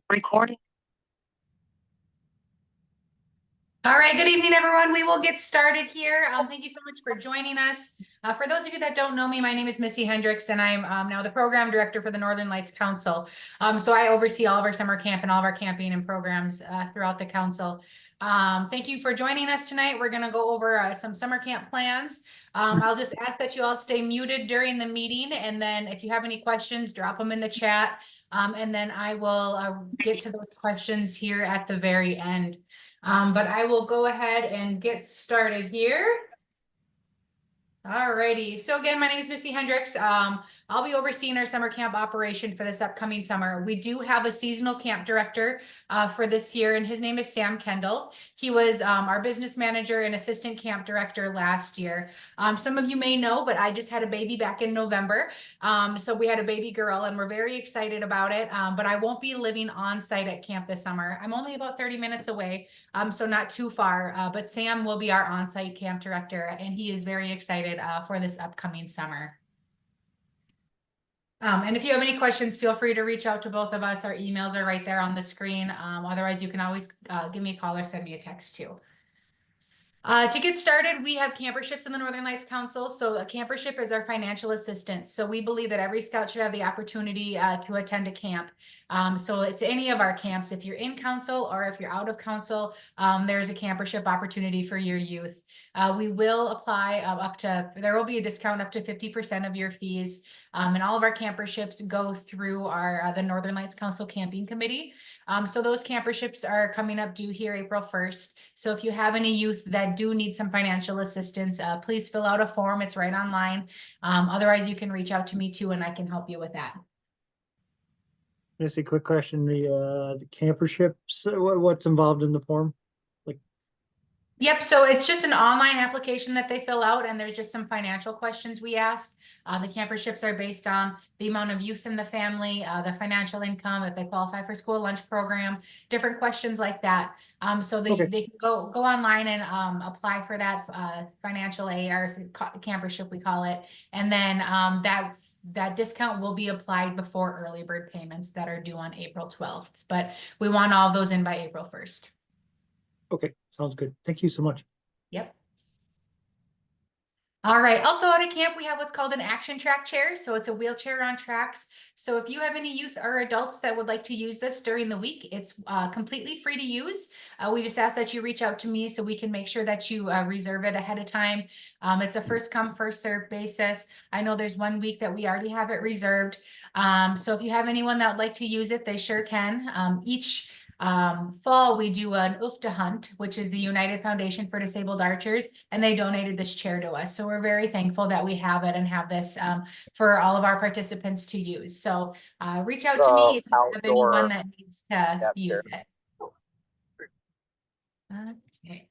Recording. All right, good evening, everyone. We will get started here. Thank you so much for joining us. For those of you that don't know me, my name is Missy Hendricks, and I'm now the program director for the Northern Lights Council. So I oversee all of our summer camp and all of our camping and programs throughout the council. Thank you for joining us tonight. We're going to go over some summer camp plans. I'll just ask that you all stay muted during the meeting, and then if you have any questions, drop them in the chat, and then I will get to those questions here at the very end. But I will go ahead and get started here. Alrighty, so again, my name is Missy Hendricks. I'll be overseeing our summer camp operation for this upcoming summer. We do have a seasonal camp director for this year, and his name is Sam Kendall. He was our business manager and assistant camp director last year. Some of you may know, but I just had a baby back in November. So we had a baby girl, and we're very excited about it. But I won't be living on site at camp this summer. I'm only about 30 minutes away, so not too far. But Sam will be our on-site camp director, and he is very excited for this upcoming summer. And if you have any questions, feel free to reach out to both of us. Our emails are right there on the screen. Otherwise, you can always give me a call or send me a text too. To get started, we have camperships in the Northern Lights Council. So a campership is our financial assistance. So we believe that every scout should have the opportunity to attend a camp. So it's any of our camps. If you're in council or if you're out of council, there's a campership opportunity for your youth. We will apply there will be a discount up to 50% of your fees. And all of our camperships go through the Northern Lights Council Camping Committee. So those camperships are coming up due here April 1st. So if you have any youth that do need some financial assistance, please fill out a form. It's right online. Otherwise, you can reach out to me too, and I can help you with that. Just a quick question. The camperships, what's involved in the form? Yep, so it's just an online application that they fill out, and there's just some financial questions we ask. The camperships are based on the amount of youth in the family, the financial income, if they qualify for school lunch program, different questions like that. So they can go online and apply for that financial aid, or campership we call it, and then that discount will be applied before early bird payments that are due on April 12th. But we want all of those in by April 1st. Okay, sounds good. Thank you so much. Yep. All right. Also out at camp, we have what's called an action track chair. So it's a wheelchair on tracks. So if you have any youth or adults that would like to use this during the week, it's completely free to use. We just ask that you reach out to me so we can make sure that you reserve it ahead of time. It's a first come, first served basis. I know there's 1 week that we already have it reserved. So if you have anyone that would like to use it, they sure can. Each fall we do an UFTA hunt, which is the United Foundation for Disabled Archers, and they donated this chair to us. So we're very thankful that we have it and have this for all of our participants to use. So reach out to me if you have anyone that needs to use it. Okay.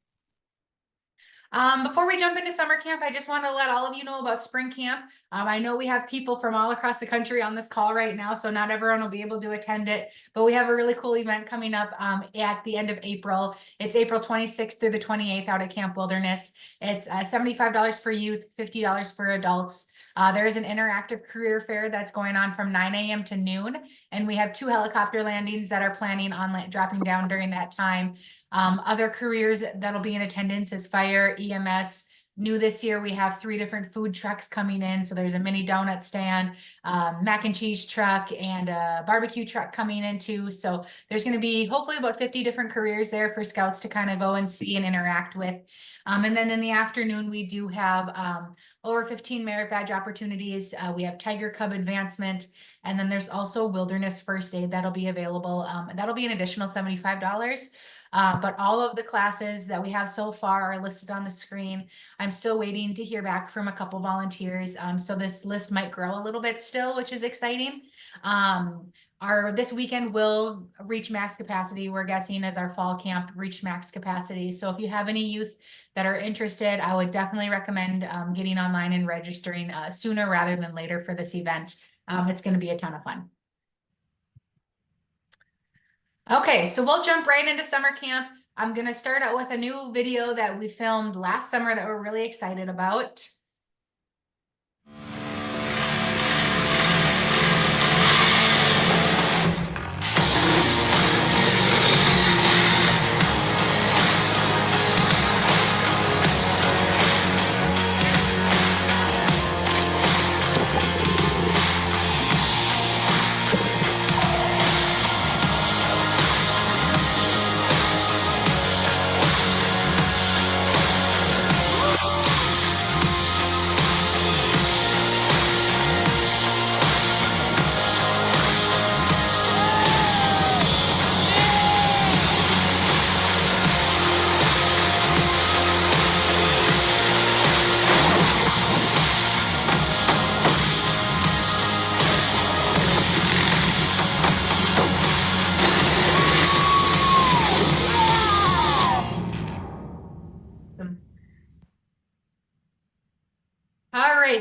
Before we jump into summer camp, I just want to let all of you know about spring camp. I know we have people from all across the country on this call right now, so not everyone will be able to attend it, but we have a really cool event coming up at the end of April. It's April 26th through the 28th out at Camp Wilderness. It's $75 for youth, $50 for adults. There is an interactive career fair that's going on from 9 a.m. to noon, and we have 2 helicopter landings that are planning on dropping down during that time. Other careers that'll be in attendance is fire, EMS. New this year, we have 3 different food trucks coming in. So there's a mini donut stand, mac and cheese truck, and a barbecue truck coming in too. So there's going to be hopefully about 50 different careers there for scouts to kind of go and see and interact with. And then in the afternoon, we do have over 15 merit badge opportunities. We have Tiger Cub advancement, and then there's also wilderness first aid that'll be available. That'll be an additional $75. But all of the classes that we have so far are listed on the screen. I'm still waiting to hear back from a couple volunteers. So this list might grow a little bit still, which is exciting. This weekend will reach max capacity. We're guessing as our fall camp reached max capacity. So if you have any youth that are interested, I would definitely recommend getting online and registering sooner rather than later for this event. It's going to be a ton of fun. Okay, so we'll jump right into summer camp. I'm going to start out with a new video that we filmed last summer that we're really excited about.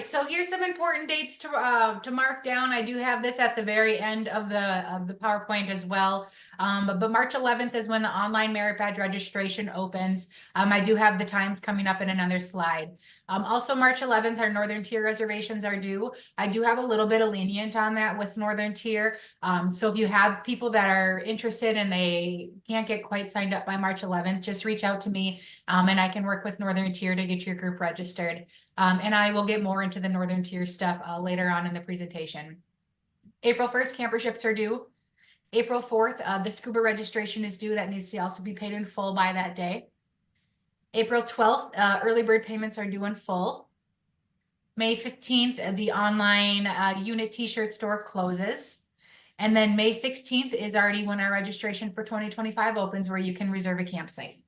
right, so here's some important dates to mark down. I do have this at the very end of the PowerPoint as well. But March 11th is when the online merit badge registration opens. I do have the times coming up in another slide. Also March 11th, our Northern Tier reservations are due. I do have a little bit of lenient on that with Northern Tier. So if you have people that are interested and they can't get quite signed up by March 11th, just reach out to me, and I can work with Northern Tier to get your group registered. And I will get more into the Northern Tier stuff later on in the presentation. April 1st, camperships are due. April 4th, the scuba registration is due. That needs to also be paid in full by that day. April 12th, early bird payments are due in full. May 15th, the online unit t-shirt store closes. And then May 16th is already when our registration for 2025 opens, where you can reserve a campsite.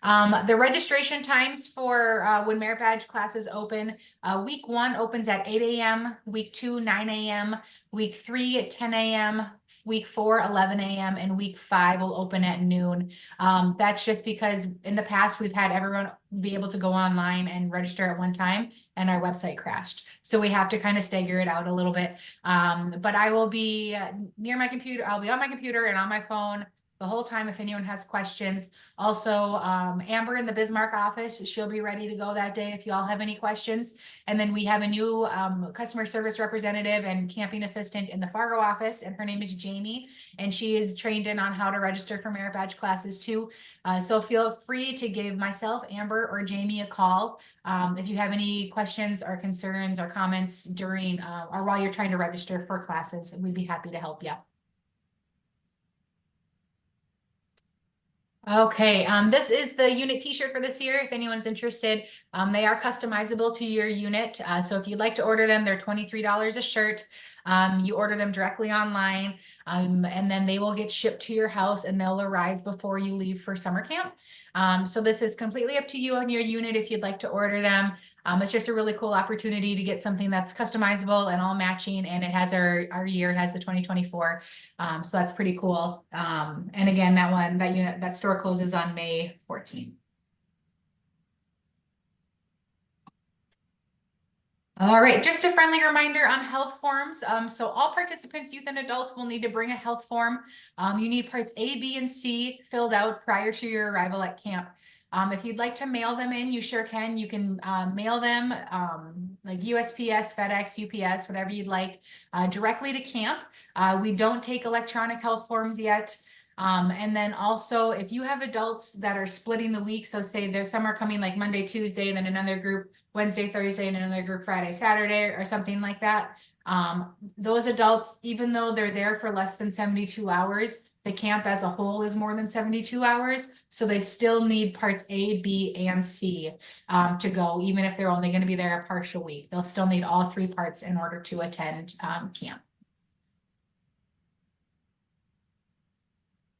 The registration times for when merit badge classes open, week 1 opens at 8 a.m., week 2, 9 a.m., week 3 at 10 a.m., week 4, 11 a.m., and week 5 will open at noon. That's just because in the past we've had everyone be able to go online and register at one time, and our website crashed. So we have to kind of stagger it out a little bit. But I will be near my computer. I'll be on my computer and on my phone the whole time if anyone has questions. Also, Amber in the Bismarck office, she'll be ready to go that day if you all have any questions. And then we have a new customer service representative and camping assistant in the Fargo office, and her name is Jamie, and she is trained in on how to register for merit badge classes too. So feel free to give myself, Amber, or Jamie a call if you have any questions or concerns or comments during or while you're trying to register for classes. We'd be happy to help you. Okay, this is the unit t-shirt for this year. If anyone's interested, they are customizable to your unit. So if you'd like to order them, they're $23 a shirt. You order them directly online, and then they will get shipped to your house and they'll arrive before you leave for summer camp. So this is completely up to you on your unit if you'd like to order them. It's just a really cool opportunity to get something that's customizable and all matching, and it has our year, it has the 2024. So that's pretty cool. And again, that store closes on May 14th. All right, just a friendly reminder on health forms. So all participants, youth and adults, will need to bring a health form. You need parts A, B, and C filled out prior to your arrival at camp. If you'd like to mail them in, you sure can. You can mail them like USPS, FedEx, UPS, whatever you'd like, directly to camp. We don't take electronic health forms yet. And then also, if you have adults that are splitting the week, so say there's some are coming like Monday, Tuesday, and then another group Wednesday, Thursday, and another group Friday, Saturday, or something like that. Those adults, even though they're there for less than 72 hours, the camp as a whole is more than 72 hours. So they still need parts A, B, and C to go, even if they're only going to be there a partial week. They'll still need all 3 parts in order to attend camp.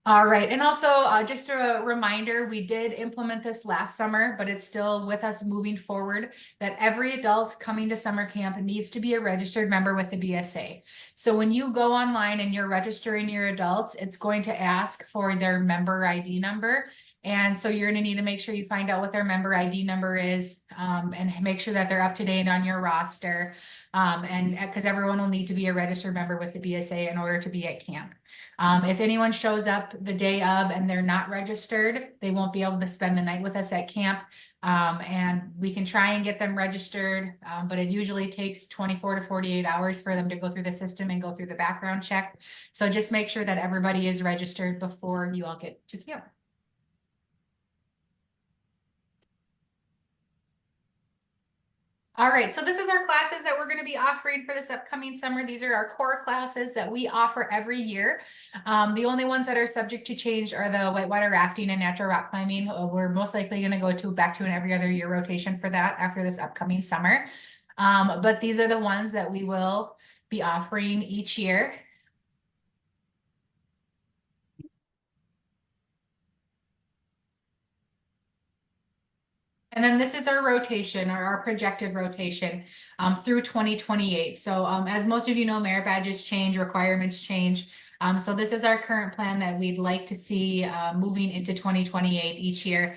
All right, and also just a reminder, we did implement this last summer, but it's still with us moving forward, that every adult coming to summer camp needs to be a registered member with the BSA. So when you go online and you're registering your adults, it's going to ask for their member ID number. And so you're going to need to make sure you find out what their member ID number is, and make sure that they're up to date on your roster. And because everyone will need to be a registered member with the BSA in order to be at camp. If anyone shows up the day of and they're not registered, they won't be able to spend the night with us at camp. And we can try and get them registered, but it usually takes 24 to 48 hours for them to go through the system and go through the background check. So just make sure that everybody is registered before you all get to camp. All right, so this is our classes that we're going to be offering for this upcoming summer. These are our core classes that we offer every year. The only ones that are subject to change are the whitewater rafting and natural rock climbing. We're most likely going to go back to an every other year rotation for that after this upcoming summer. But these are the ones that we will be offering each year. And then this is our rotation, or our projected rotation through 2028. So as most of you know, merit badges change, requirements change. So this is our current plan that we'd like to see moving into 2028 each year.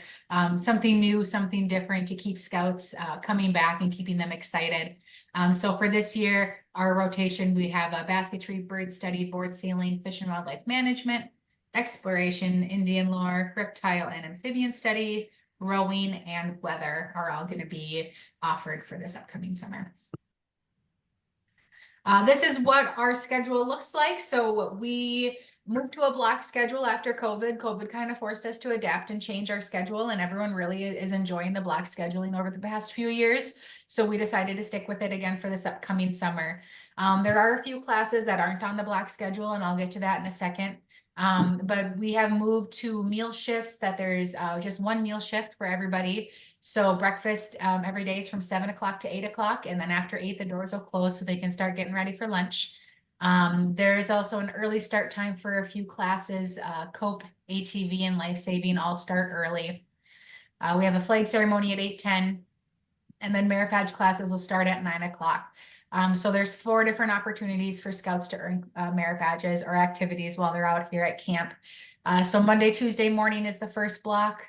Something new, something different to keep scouts coming back and keeping them excited. So for this year, our rotation, we have a basketry, bird study, board sailing, fish and wildlife management, exploration, Indian lore, reptile and amphibian study, rowing, and weather are all going to be offered for this upcoming summer. This is what our schedule looks like. So we moved to a block schedule after COVID. COVID kind of forced us to adapt and change our schedule, and everyone really is enjoying the block scheduling over the past few years. So we decided to stick with it again for this upcoming summer. There are a few classes that aren't on the block schedule, and I'll get to that in a second. But we have moved to meal shifts, that there's just one meal shift for everybody. So breakfast every day is from 7 o'clock to 8 o'clock. And then after 8, the doors will close so they can start getting ready for lunch. There is also an early start time for a few classes. COPE, ATV, and life saving all start early. We have a flag ceremony at 8:10. And then merit badge classes will start at 9 o'clock. So there's 4 different opportunities for scouts to earn merit badges or activities while they're out here at camp. So Monday, Tuesday morning is the first block.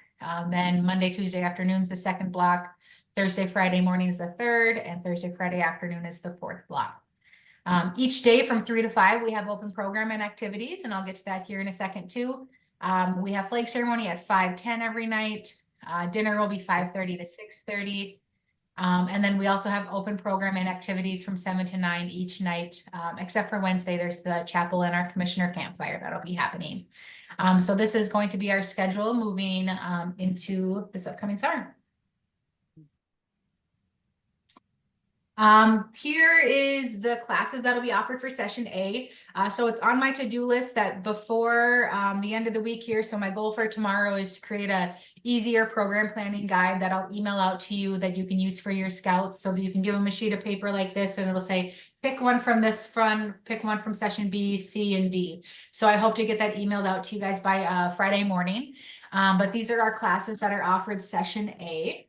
Then Monday, Tuesday afternoon is the second block. Thursday, Friday morning is the third, and Thursday, Friday afternoon is the fourth block. Each day from 3 to 5, we have open program and activities, and I'll get to that here in a second too. We have flag ceremony at 5:10 every night. Dinner will be 5:30 to 6:30. And then we also have open program and activities from 7 to 9 each night, except for Wednesday. There's the chapel and our commissioner campfire that'll be happening. So this is going to be our schedule moving into this upcoming summer. Here is the classes that'll be offered for session A. So it's on my to-do list that before the end of the week here. So my goal for tomorrow is to create a easier program planning guide that I'll email out to you that you can use for your scouts. So that you can give them a sheet of paper like this and it'll say, pick one from this fund, pick one from session B, C, and D. So I hope to get that emailed out to you guys by Friday morning. But these are our classes that are offered session A.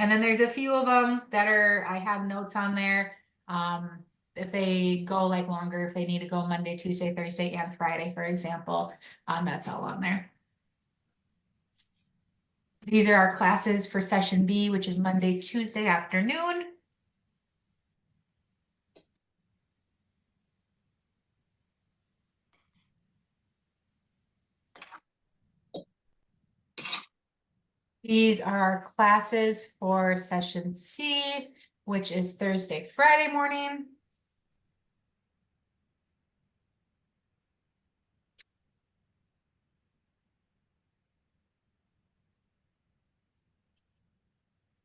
And then there's a few of them that I have notes on there. If they go like longer, if they need to go Monday, Tuesday, Thursday, and Friday, for example, that's all on there. These are our classes for session B, which is Monday, Tuesday afternoon. These are our classes for session C, which is Thursday, Friday morning.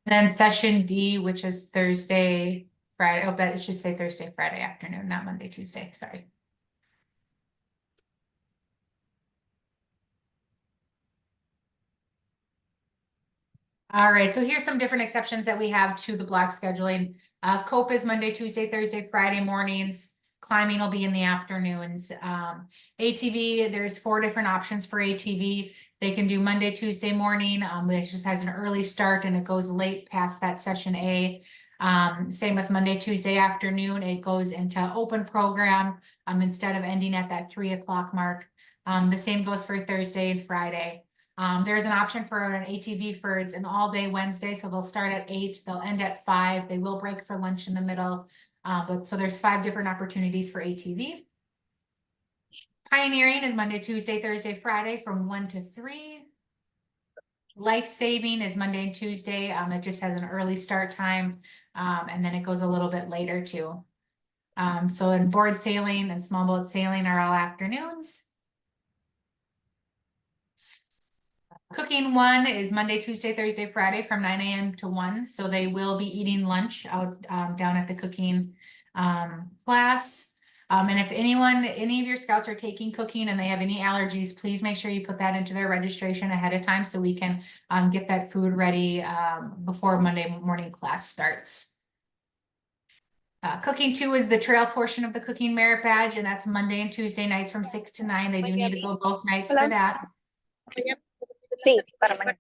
Then session D, which is Thursday, Friday. Oh, but it should say Thursday, Friday afternoon, not Monday, Tuesday. Sorry. All right, so here's some different exceptions that we have to the block scheduling. COPE is Monday, Tuesday, Thursday, Friday mornings. Climbing will be in the afternoons. ATV, there's 4 different options for ATV. They can do Monday, Tuesday morning, which just has an early start and it goes late past that session A. Same with Monday, Tuesday afternoon, it goes into open program instead of ending at that 3 o'clock mark. The same goes for Thursday and Friday. There's an option for an ATV for it's an all-day Wednesday, so they'll start at 8, they'll end at 5, they will break for lunch in the middle. But so there's 5 different opportunities for ATV. Pioneering is Monday, Tuesday, Thursday, Friday from 1 to 3. Life saving is Monday and Tuesday. It just has an early start time, and then it goes a little bit later too. So in board sailing and small boat sailing are all afternoons. Cooking 1 is Monday, Tuesday, Thursday, Friday from 9 a.m. to 1. So they will be eating lunch out down at the cooking class. And if any of your scouts are taking cooking and they have any allergies, please make sure you put that into their registration ahead of time so we can get that food ready before Monday morning class starts. Cooking 2 is the trail portion of the cooking merit badge, and that's Monday and Tuesday nights from 6 to 9. They do need to go both nights for that. Sí, para mañana.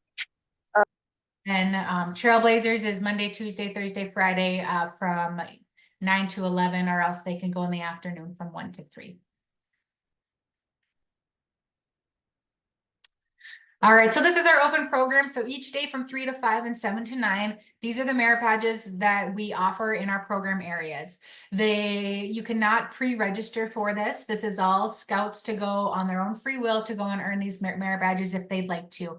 And Trailblazers is Monday, Tuesday, Thursday, Friday, from 9 to 11, or else they can go in the afternoon from 1 to 3. All right, so this is our open program. So each day from 3 to 5 and 7 to 9, these are the merit badges that we offer in our program areas. You cannot pre-register for this. This is all scouts to go on their own free will to go and earn these merit badges if they'd like to.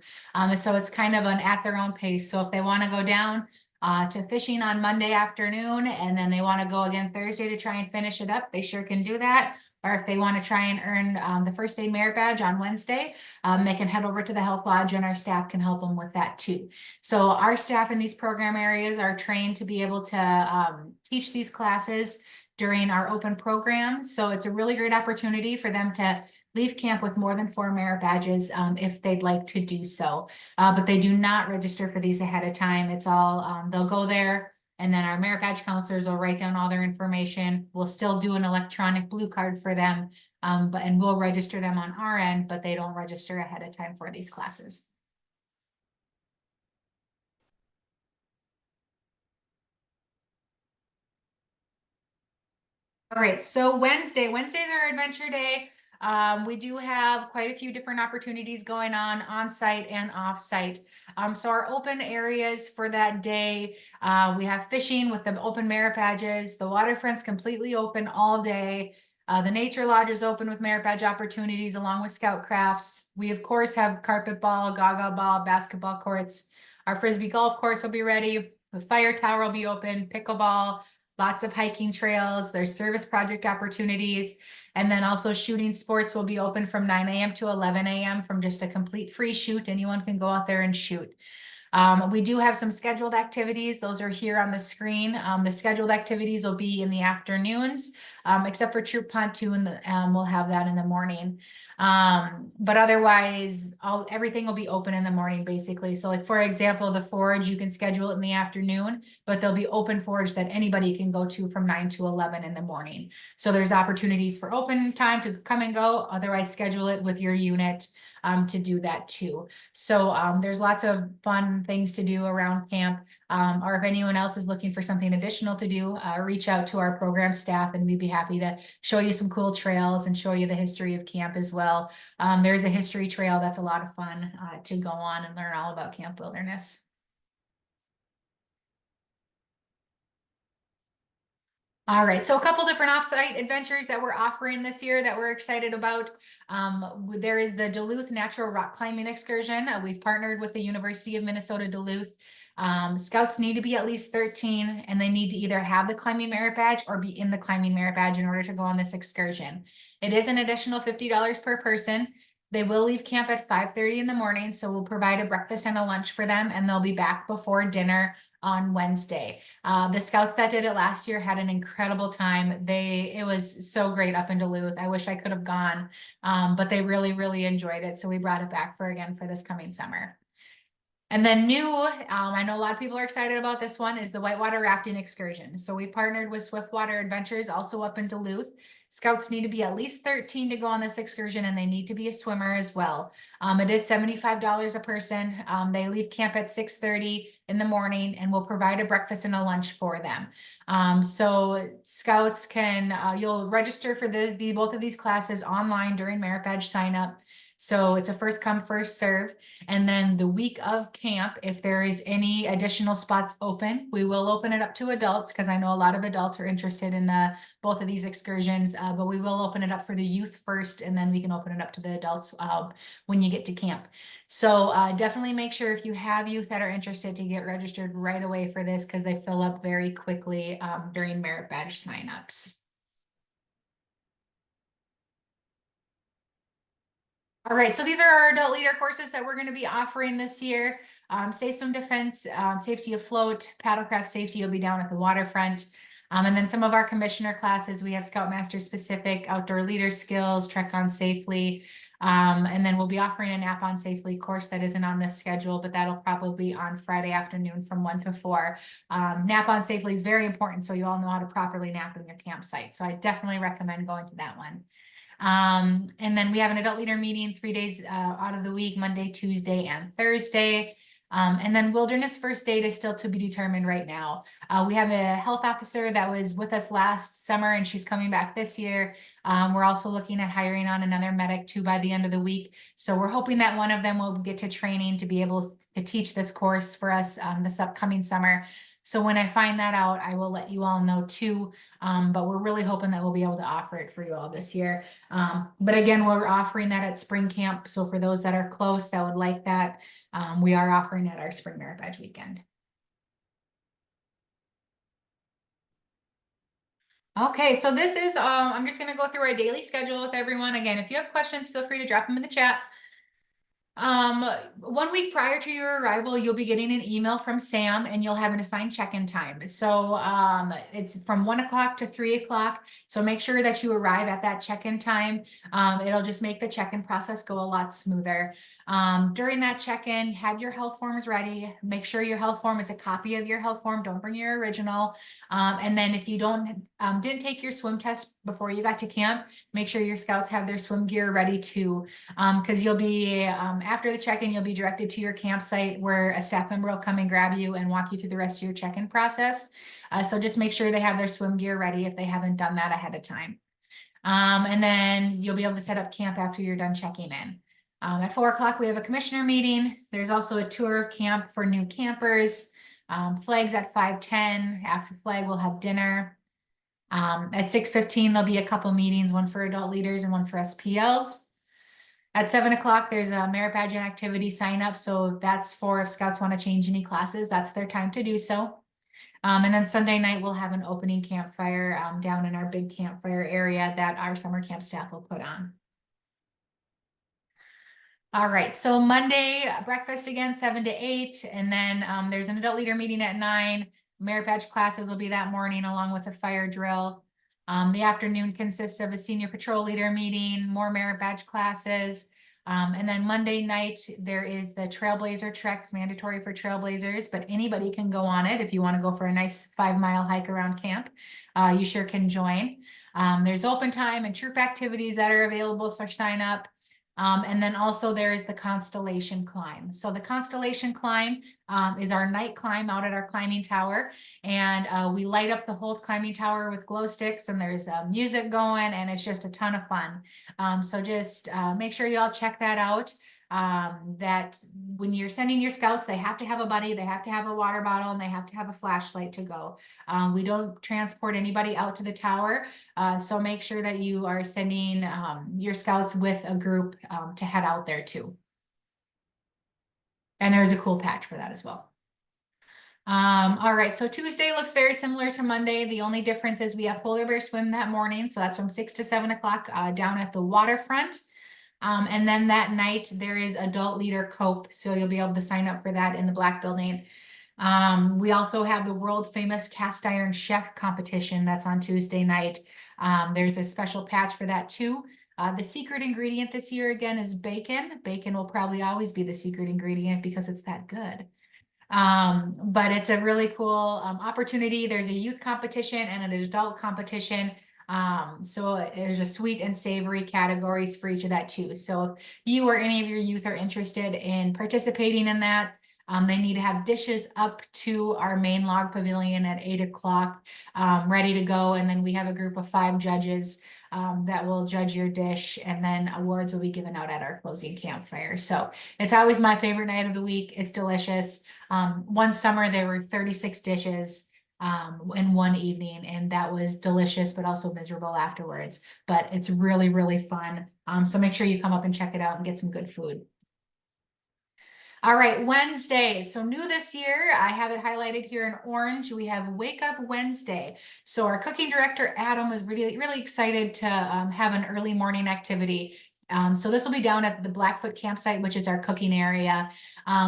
So it's kind of an at their own pace. So if they want to go down to fishing on Monday afternoon, and then they want to go again Thursday to try and finish it up, they sure can do that. Or if they want to try and earn the first aid merit badge on Wednesday, they can head over to the health lodge and our staff can help them with that too. So our staff in these program areas are trained to be able to teach these classes during our open program. So it's a really great opportunity for them to leave camp with more than 4 merit badges if they'd like to do so. But they do not register for these ahead of time. It's all, they'll go there, and then our merit badge counselors will write down all their information. We'll still do an electronic blue card for them, and we'll register them on our end, but they don't register ahead of time for these classes. All right, so Wednesday's our adventure day. We do have quite a few different opportunities going on site and off site. So our open areas for that day, we have fishing with the open merit badges. The waterfront's completely open all day. The nature lodge is open with merit badge opportunities along with scout crafts. We of course have carpet ball, gaga ball, basketball courts. Our frisbee golf course will be ready. The fire tower will be open, pickleball, lots of hiking trails. There's service project opportunities. And then also shooting sports will be open from 9 a.m. to 11 a.m. from just a complete free shoot. Anyone can go out there and shoot. We do have some scheduled activities. Those are here on the screen. The scheduled activities will be in the afternoons, except for troop pontoon. We'll have that in the morning. But otherwise, everything will be open in the morning, basically. So like, for example, the forage, you can schedule it in the afternoon, but there'll be open forage that anybody can go to from 9 to 11 in the morning. So there's opportunities for open time to come and go. Otherwise, schedule it with your unit to do that too. So there's lots of fun things to do around camp. Or if anyone else is looking for something additional to do, reach out to our program staff and we'd be happy to show you some cool trails and show you the history of camp as well. There's a history trail that's a lot of fun to go on and learn all about Camp Wilderness. All right, so a couple different offsite adventures that we're offering this year that we're excited about. There is the Duluth Natural Rock Climbing Excursion. We've partnered with the University of Minnesota Duluth. Scouts need to be at least 13, and they need to either have the climbing merit badge or be in the climbing merit badge in order to go on this excursion. It is an additional $50 per person. They will leave camp at 5:30 in the morning, so we'll provide a breakfast and a lunch for them, and they'll be back before dinner on Wednesday. The scouts that did it last year had an incredible time. It was so great up in Duluth. I wish I could have gone, but they really, really enjoyed it. So we brought it back again for this coming summer. And then new, I know a lot of people are excited about this one, is the whitewater rafting excursion. So we partnered with Swiftwater Adventures, also up in Duluth. Scouts need to be at least 13 to go on this excursion, and they need to be a swimmer as well. It is $75 a person. They leave camp at 6:30 in the morning, and we'll provide a breakfast and a lunch for them. So scouts you'll register for both of these classes online during merit badge sign up. So it's a first come, first serve. And then the week of camp, if there is any additional spots open, we will open it up to adults, because I know a lot of adults are interested in both of these excursions, but we will open it up for the youth first, and then we can open it up to the adults when you get to camp. So definitely make sure, if you have youth that are interested, to get registered right away for this, because they fill up very quickly during merit badge signups. All right, so these are our adult leader courses that we're going to be offering this year. Safe Swim Defense, Safety Afloat, Paddlecraft Safety will be down at the waterfront. And then some of our commissioner classes, we have Scoutmaster Specific, Outdoor Leader Skills, Trek on Safely. And then we'll be offering a Nap on Safely course that isn't on this schedule, but that'll probably be on Friday afternoon from 1 to 4. Nap on Safely is very important, so you all know how to properly nap in your campsite. So I definitely recommend going to that one. And then we have an adult leader meeting 3 days out of the week, Monday, Tuesday, and Thursday. And then Wilderness First Aid is still to be determined right now. We have a health officer that was with us last summer and she's coming back this year. We're also looking at hiring on another medic too by the end of the week. So we're hoping that one of them will get to training to be able to teach this course for us this upcoming summer. So when I find that out, I will let you all know too. But we're really hoping that we'll be able to offer it for you all this year. But again, we're offering that at spring camp. So for those that are close that would like that, we are offering it at our spring merit badge weekend. Okay, so this is, I'm just gonna go through our daily schedule with everyone. Again, if you have questions, feel free to drop them in the chat. 1 week prior to your arrival, you'll be getting an email from Sam and you'll have an assigned check-in time. So it's from 1 o'clock to 3 o'clock. So make sure that you arrive at that check-in time. It'll just make the check-in process go a lot smoother. During that check-in, have your health forms ready. Make sure your health form is a copy of your health form. Don't bring your original. And then if you didn't take your swim test before you got to camp, make sure your scouts have their swim gear ready too. Because you'll be, after the check-in, you'll be directed to your campsite where a staff member will come and grab you and walk you through the rest of your check-in process. So just make sure they have their swim gear ready if they haven't done that ahead of time. And then you'll be able to set up camp after you're done checking in. At 4 o'clock, we have a commissioner meeting. There's also a tour of camp for new campers. Flags at 5:10. After flag, we'll have dinner. At 6:15, there'll be a couple meetings, one for adult leaders and one for SPLs. At 7 o'clock, there's a merit badge and activity sign up. So that's for if scouts want to change any classes, that's their time to do so. And then Sunday night, we'll have an opening campfire down in our big campfire area that our summer camp staff will put on. All right, so Monday breakfast again, 7 to 8. And then there's an adult leader meeting at 9. Merit badge classes will be that morning along with a fire drill. The afternoon consists of a senior patrol leader meeting, more merit badge classes. And then Monday night, there is the Trailblazer Treks, mandatory for Trailblazers, but anybody can go on it. If you want to go for a nice 5-mile hike around camp, you sure can join. There's open time and troop activities that are available for sign up. And then also there is the Constellation Climb. So the Constellation Climb is our night climb out at our climbing tower. And we light up the whole climbing tower with glow sticks and there's music going and it's just a ton of fun. So just make sure you all check that out. That when you're sending your scouts, they have to have a buddy, they have to have a water bottle, and they have to have a flashlight to go. We don't transport anybody out to the tower. So make sure that you are sending your scouts with a group to head out there too. And there's a cool patch for that as well. All right, so Tuesday looks very similar to Monday. The only difference is we have polar bear swim that morning. So that's from 6 to 7 o'clock down at the waterfront. And then that night there is adult leader cope. So you'll be able to sign up for that in the Black Building. We also have the world famous cast iron chef competition that's on Tuesday night. There's a special patch for that too. The secret ingredient this year again is bacon. Bacon will probably always be the secret ingredient because it's that good. But it's a really cool opportunity. There's a youth competition and an adult competition. So there's a sweet and savory categories for each of that too. So if you or any of your youth are interested in participating in that, they need to have dishes up to our main log pavilion at 8 o'clock, ready to go. And then we have a group of 5 judges that will judge your dish, and then awards will be given out at our closing campfire. So it's always my favorite night of the week. It's delicious. One summer there were 36 dishes in one evening, and that was delicious but also miserable afterwards. But it's really, really fun. So make sure you come up and check it out and get some good food. All right, Wednesday. So new this year, I have it highlighted here in orange. We have Wake Up Wednesday. So our cooking director, Adam, was really, really excited to have an early morning activity. So this will be down at the Blackfoot campsite, which is our cooking area.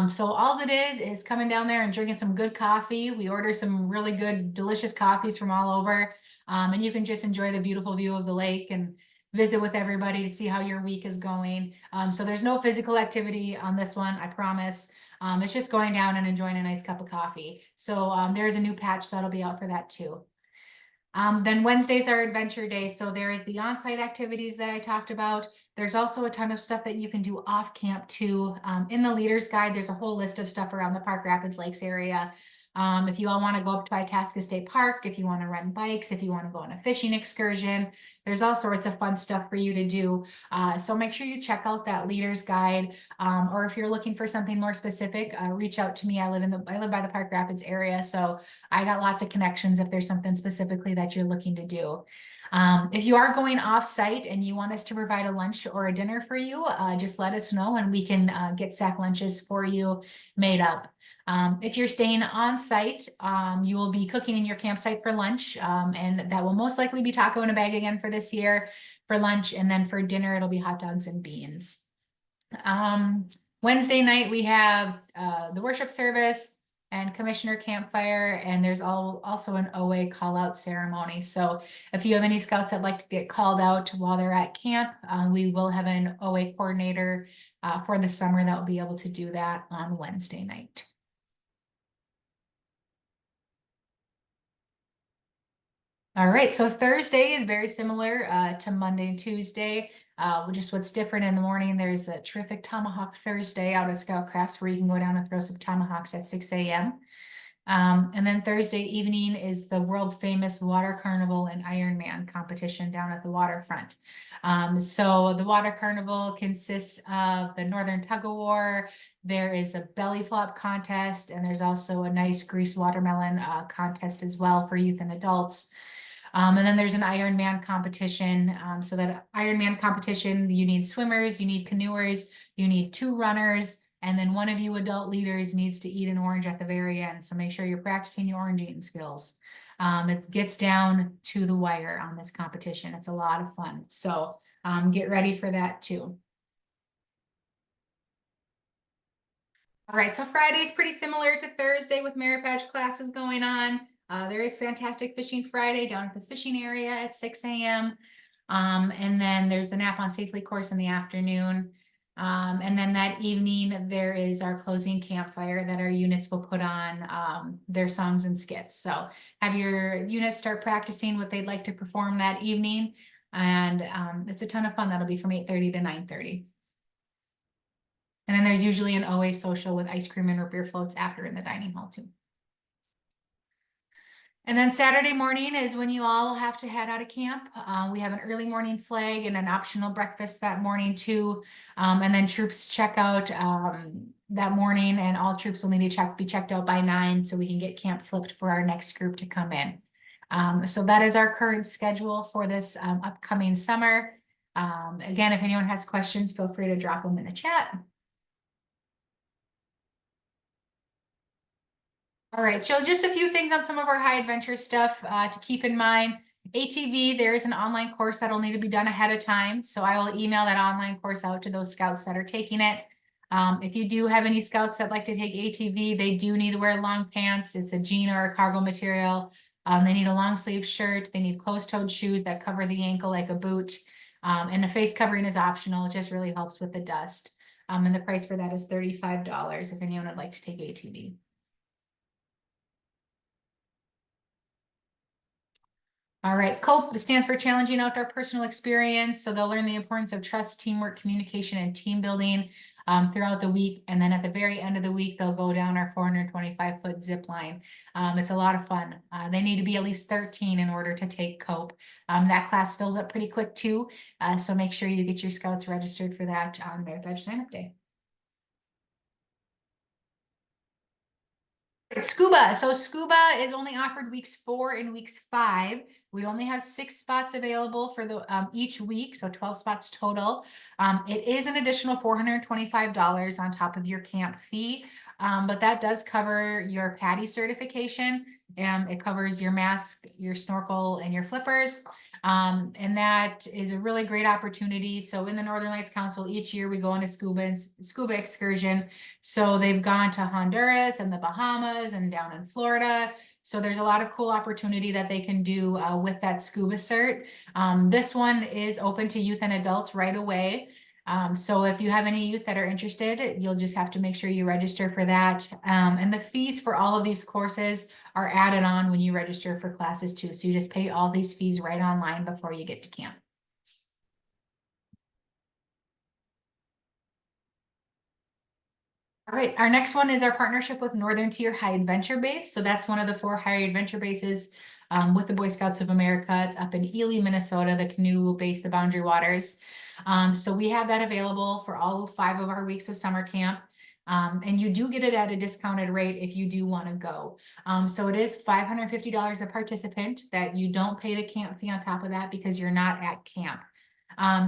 So all it is coming down there and drinking some good coffee. We order some really good, delicious coffees from all over. And you can just enjoy the beautiful view of the lake and visit with everybody to see how your week is going. So there's no physical activity on this one, I promise. It's just going down and enjoying a nice cup of coffee. So there's a new patch that'll be out for that too. Then Wednesdays are adventure day. So there are the on-site activities that I talked about. There's also a ton of stuff that you can do off camp too. In the leader's guide, there's a whole list of stuff around the Park Rapids Lakes area. If you all want to go up to Itasca State Park, if you want to rent bikes, if you want to go on a fishing excursion, there's all sorts of fun stuff for you to do. So make sure you check out that leader's guide. Or if you're looking for something more specific, reach out to me. I live by the Park Rapids area, so I got lots of connections if there's something specifically that you're looking to do. If you are going off site and you want us to provide a lunch or a dinner for you, just let us know and we can get sack lunches for you made up. If you're staying on site, you will be cooking in your campsite for lunch, and that will most likely be taco in a bag again for this year for lunch. And then for dinner, it'll be hot dogs and beans. Wednesday night, we have the worship service and commissioner campfire, and there's also an OA call out ceremony. So if you have any scouts that like to get called out while they're at camp, we will have an OA coordinator for the summer that will be able to do that on Wednesday night. All right, so Thursday is very similar to Monday and Tuesday. Just what's different in the morning, there's a terrific Tomahawk Thursday out at Scout Crafts where you can go down and throw some tomahawks at 6 a.m. And then Thursday evening is the world famous Water Carnival and Ironman competition down at the waterfront. So the Water Carnival consists of the Northern Tug of War. There is a belly flop contest, and there's also a nice grease watermelon contest as well for youth and adults. And then there's an Ironman competition. So that Ironman competition, you need swimmers, you need canoers, you need 2 runners, and then one of you adult leaders needs to eat an orange at the very end. So make sure you're practicing your orange eating skills. It gets down to the wire on this competition. It's a lot of fun. So get ready for that too. All right, so Friday is pretty similar to Thursday with Merit Badge classes going on. There is Fantastic Fishing Friday down at the fishing area at 6 a.m. And then there's the Nap on Safely course in the afternoon. And then that evening, there is our closing campfire that our units will put on their songs and skits. So have your units start practicing what they'd like to perform that evening. And it's a ton of fun. That'll be from 8:30 to 9:30. And then there's usually an OA social with ice cream and root beer floats after in the dining hall too. And then Saturday morning is when you all have to head out of camp. We have an early morning flag and an optional breakfast that morning too. And then troops check out that morning, and all troops will need to be checked out by 9 so we can get camp flipped for our next group to come in. So that is our current schedule for this upcoming summer. Again, if anyone has questions, feel free to drop them in the chat. All right, so just a few things on some of our high adventure stuff to keep in mind. ATV, there is an online course that'll need to be done ahead of time. So I will email that online course out to those scouts that are taking it. If you do have any scouts that like to take ATV, they do need to wear long pants. It's a jean or a cargo material. They need a long sleeve shirt. They need closed-toed shoes that cover the ankle like a boot. And the face covering is optional. It just really helps with the dust. And the price for that is $35 if anyone would like to take ATV. All right, COPE stands for Challenging Outdoor Personal Experience. So they'll learn the importance of trust, teamwork, communication, and team building throughout the week. And then at the very end of the week, they'll go down our 425-foot zip line. It's a lot of fun. They need to be at least 13 in order to take COPE. That class fills up pretty quick too. So make sure you get your scouts registered for that on Merit Badge sign-up day. Scuba. So scuba is only offered weeks 4 and weeks 5. We only have 6 spots available for the each week, so 12 spots total. It is an additional $425 on top of your camp fee, but that does cover your PADI certification. It covers your mask, your snorkel, and your flippers. And that is a really great opportunity. So in the Northern Lights Council, each year we go on a scuba excursion. So they've gone to Honduras and the Bahamas and down in Florida. So there's a lot of cool opportunity that they can do with that scuba cert. This one is open to youth and adults right away. So if you have any youth that are interested, you'll just have to make sure you register for that. And the fees for all of these courses are added on when you register for classes too. So you just pay all these fees right online before you get to camp. All right, our next one is our partnership with Northern Tier High Adventure Base. So that's one of the 4 high adventure bases with the Boy Scouts of America. It's up in Ely, Minnesota, the canoe base, the Boundary Waters. So we have that available for all 5 of our weeks of summer camp. And you do get it at a discounted rate if you do want to go. So it is $550 a participant that you don't pay the camp fee on top of that because you're not at camp.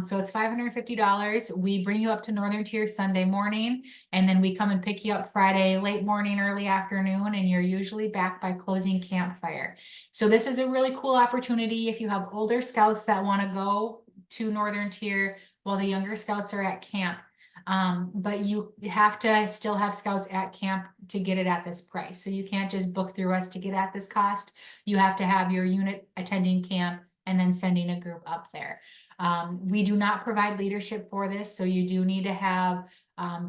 So it's $550. We bring you up to Northern Tier Sunday morning, and then we come and pick you up Friday, late morning, early afternoon, and you're usually back by closing campfire. So this is a really cool opportunity if you have older scouts that want to go to Northern Tier while the younger scouts are at camp. But you have to still have scouts at camp to get it at this price. So you can't just book through us to get at this cost. You have to have your unit attending camp and then sending a group up there. We do not provide leadership for this, so you do need to have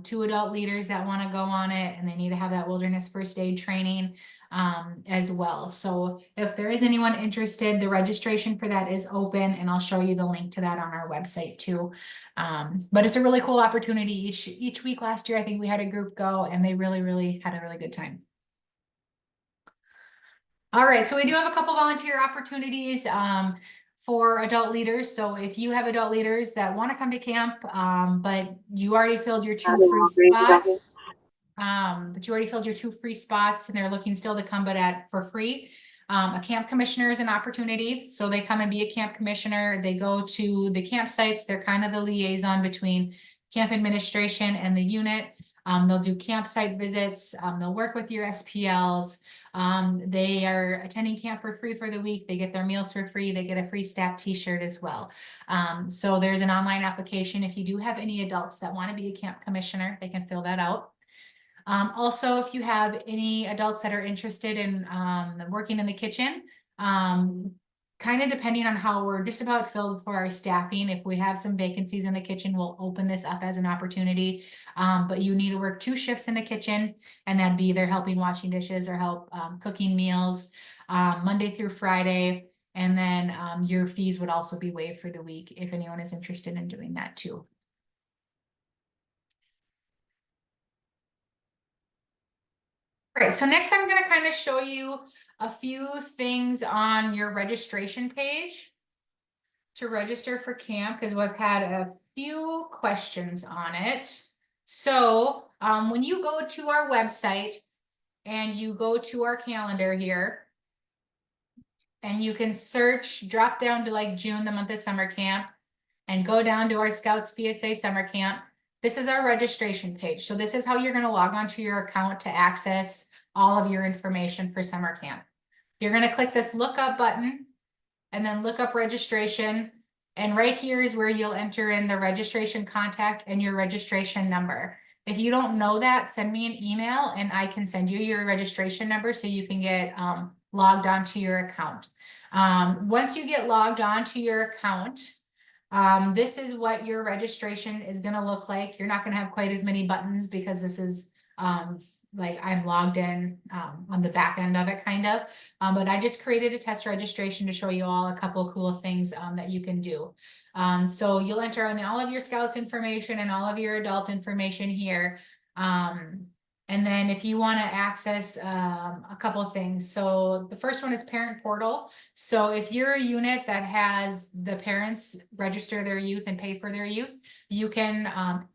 2 adult leaders that want to go on it, and they need to have that wilderness first aid training as well. So if there is anyone interested, the registration for that is open, and I'll show you the link to that on our website too. But it's a really cool opportunity. Each week last year, I think we had a group go, and they really had a really good time. All right, so we do have a couple volunteer opportunities for adult leaders. So if you have adult leaders that want to come to camp, but you already filled your 2 free spots, and they're looking still to come, but for free. A camp commissioner is an opportunity. So they come and be a camp commissioner. They go to the campsites. They're kind of the liaison between camp administration and the unit. They'll do campsite visits. They'll work with your SPLs. They are attending camp for free for the week. They get their meals for free. They get a free staff t-shirt as well. So there's an online application. If you do have any adults that want to be a camp commissioner, they can fill that out. Also, if you have any adults that are interested in working in the kitchen, kind of depending on how we're just about filled for our staffing. If we have some vacancies in the kitchen, we'll open this up as an opportunity. But you need to work 2 shifts in the kitchen, and that'd be either helping washing dishes or help cooking meals Monday through Friday. And then your fees would also be waived for the week if anyone is interested in doing that too. All right, so next I'm going to kind of show you a few things on your registration page to register for camp, because we've had a few questions on it. So when you go to our website and you go to our calendar here, and you can search, drop down to like June, the month of summer camp, and go down to our Scouts PSA summer camp. This is our registration page. So this is how you're going to log onto your account to access all of your information for summer camp. You're going to click this look up button and then look up registration. And right here is where you'll enter in the registration contact and your registration number. If you don't know that, send me an email and I can send you your registration number so you can get logged onto your account. Once you get logged onto your account, this is what your registration is going to look like. You're not going to have quite as many buttons because this is like I'm logged in on the back end of it kind of. But I just created a test registration to show you all a couple cool things that you can do. So you'll enter in all of your Scouts information and all of your adult information here. And then if you want to access a couple of things. So the first one is Parent Portal. So if you're a unit that has the parents register their youth and pay for their youth, you can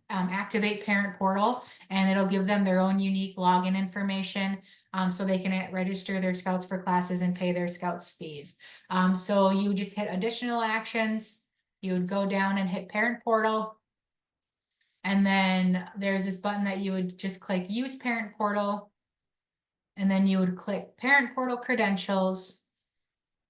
activate Parent Portal, and it'll give them their own unique login information so they can register their Scouts for classes and pay their Scouts fees. So you just hit additional actions. You would go down and hit Parent Portal. And then there's this button that you would just click Use Parent Portal. And then you would click Parent Portal Credentials.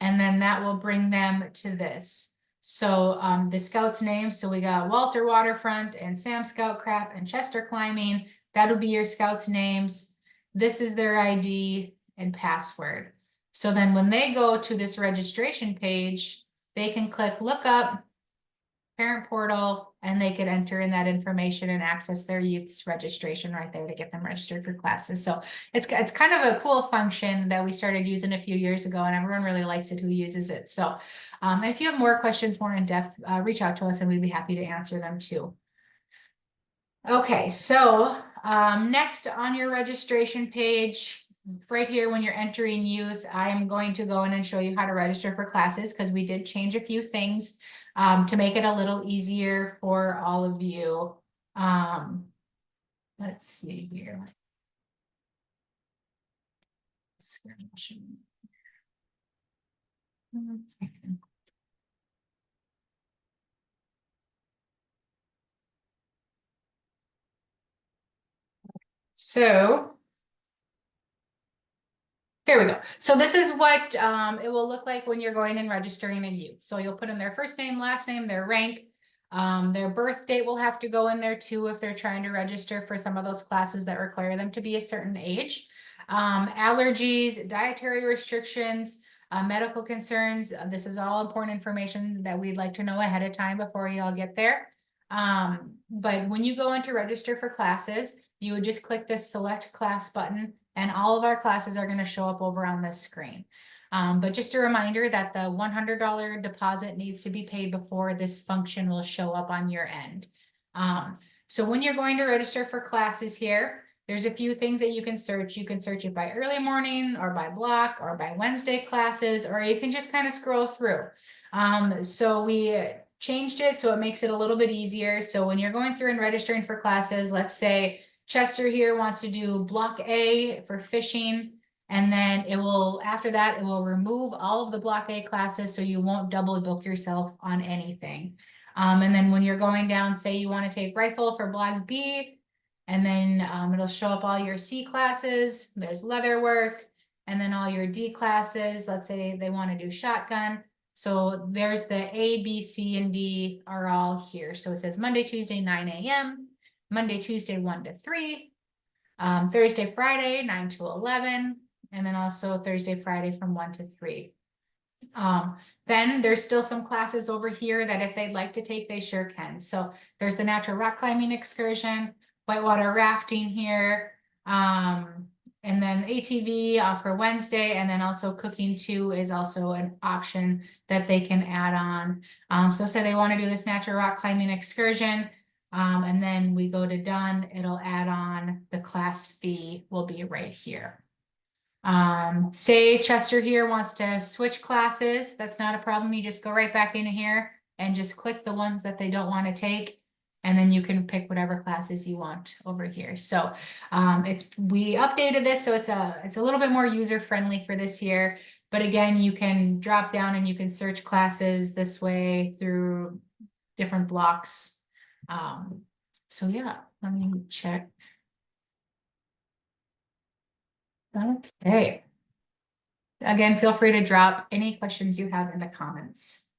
And then that will bring them to this. So the Scouts name, so we got Walter Waterfront and Sam Scoutcraft and Chester Climbing. That'll be your Scouts names. This is their ID and password. So then when they go to this registration page, they can click Look Up Parent Portal, and they could enter in that information and access their youth's registration right there to get them registered for classes. So it's kind of a cool function that we started using a few years ago, and everyone really likes it who uses it. So and if you have more questions, more in depth, reach out to us and we'd be happy to answer them too. Okay, so next on your registration page, right here when you're entering youth, I am going to go in and show you how to register for classes because we did change a few things to make it a little easier for all of you. Let's see here. So here we go. So this is what it will look like when you're going and registering a youth. So you'll put in their first name, last name, their rank, their birth date will have to go in there too if they're trying to register for some of those classes that require them to be a certain age. Allergies, dietary restrictions, medical concerns. This is all important information that we'd like to know ahead of time before you all get there. But when you go in to register for classes, you would just click this select class button and all of our classes are going to show up over on this screen. But just a reminder that the $100 deposit needs to be paid before this function will show up on your end. So when you're going to register for classes here, there's a few things that you can search. You can search it by early morning or by block or by Wednesday classes, or you can just kind of scroll through. So we changed it so it makes it a little bit easier. So when you're going through and registering for classes, let's say Chester here wants to do block A for fishing, and then it will, after that, it will remove all of the block A classes so you won't double book yourself on anything. And then when you're going down, say you want to take rifle for block B, and then it'll show up all your C classes, there's leather work, and then all your D classes, let's say they want to do shotgun. So there's the A, B, C, and D are all here. So it says Monday, Tuesday, 9 a.m., Monday, Tuesday, 1 to 3, Thursday, Friday, 9 to 11, and then also Thursday, Friday from 1 to 3. Then there's still some classes over here that if they'd like to take, they sure can. So there's the natural rock climbing excursion, whitewater rafting here, and then ATV for Wednesday, and then also cooking too is also an option that they can add on. So say they want to do this natural rock climbing excursion, and then we go to done, it'll add on the class fee will be right here. Say Chester here wants to switch classes, that's not a problem. You just go right back in here and just click the ones that they don't want to take. And then you can pick whatever classes you want over here. So we updated this, so it's a little bit more user friendly for this year. But again, you can drop down and you can search classes this way through different blocks. So yeah, let me check. Okay. Again, feel free to drop any questions you have in the comments.